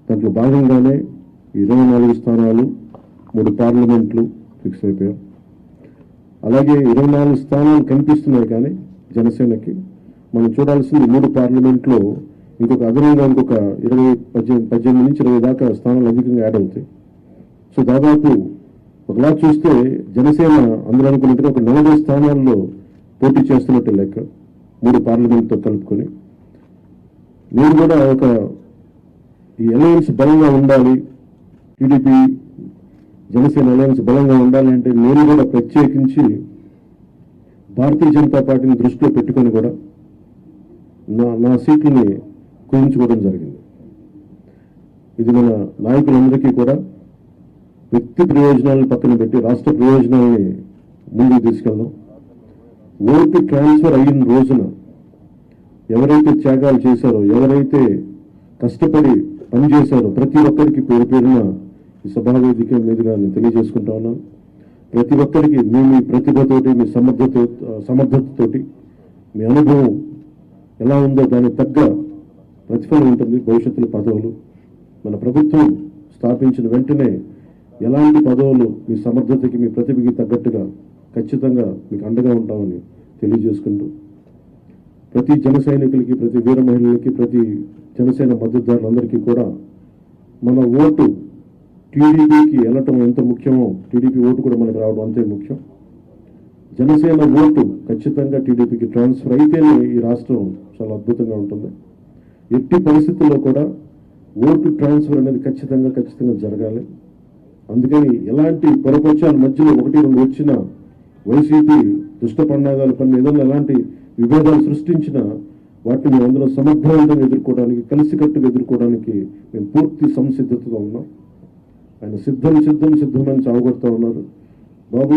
దాంట్లో భాగంగానే 24 స్థానాలు 3 పార్లమెంట్లు ఫిక్స్ అయిపోయాం. అలాగే 24 స్థానాలు కనిపిస్తున్నాయి, కానీ జనసేనకి మనం చూడాల్సింది 3 పార్లమెంట్లో ఇంకొక అదనంగా ఇంకొక 18 నుంచి 20 దాకా స్థానాలు అధికంగా యాడ్ అవుతాయి. సో దాదాపు ఒకలా చూస్తే జనసేన అందరూ అనుకున్నట్టుగా ఒక 40 స్థానాల్లో పోటీ చేస్తున్నట్టు లెక్క, 3 పార్లమెంట్తో కలుపుకొని. నేను కూడా ఈ అలయన్స్ బలంగా ఉండాలి, టీడీపీ జనసేన అలయన్స్ బలంగా ఉండాలి అంటే నేను కూడా ప్రత్యేకించి భారతీయ జనతా పార్టీని దృష్టిలో పెట్టుకొని కూడా నా సీట్లని కుదించుకోవడం జరిగింది. ఇది మన నాయకులందరికీ కూడా వ్యక్తి ప్రయోజనాలను పక్కన పెట్టి రాష్ట్ర ప్రయోజనాలని ముందుకు తీసుకెళ్దాం. ఓటు ట్రాన్స్ఫర్ అయిన రోజున ఎవరైతే త్యాగాలు చేశారో, ఎవరైతే కష్టపడి పనిచేశారో ప్రతి ఒక్కరికి పేరు పేరున ఈ సభావేదిక మీదుగా నేను తెలియజేసుకుంటా ఉన్నాను. ప్రతి ఒక్కరికి మీ ప్రతిభతోటి, మీ సమర్థతతోటి, మీ అనుభవం ఎలా ఉందో దానికి తగ్గ ప్రతిఫలం ఉంటుంది. భవిష్యత్తులో పదవులు మన ప్రభుత్వం స్థాపించిన వెంటనే ఎలాంటి పదవులు మీ సమర్థతకి, మీ ప్రతిభకి తగ్గట్టుగా ఖచ్చితంగా మీకు అండగా ఉంటామని తెలియజేసుకుంటూ, ప్రతి జన సైనికులకి, ప్రతి వీర మహిళలకి, ప్రతి జనసేన మద్దతుదారులందరికీ కూడా మన ఓటు టీడీపీకి వెళ్ళటం ఎంత ముఖ్యమో టీడీపీ ఓటు కూడా మనకు రావడం అంతే ముఖ్యం. జనసేన ఓటు ఖచ్చితంగా టీడీపీకి ట్రాన్స్ఫర్ అయితేనే ఈ రాష్ట్రం చాలా అద్భుతంగా ఉంటుంది. ఎట్టి పరిస్థితుల్లో కూడా ఓటు ట్రాన్స్ఫర్ అనేది ఖచ్చితంగా జరగాలి. అందుకని ఎలాంటి పొరపక్షాల మధ్యలో 1-2 వచ్చిన వైసీపీ దుష్ట పన్నాగాల పని ఏదైనా ఎలాంటి విభేదాలు సృష్టించినా వాటిని మేము అందరం సమర్థవంతంగా ఎదుర్కోవడానికి, కలిసికట్టుగా ఎదుర్కోవడానికి మేము పూర్తి సంసిద్ధతతో ఉన్నాం. ఆయన సిద్ధమని చావగొడతా ఉన్నారు. బాబు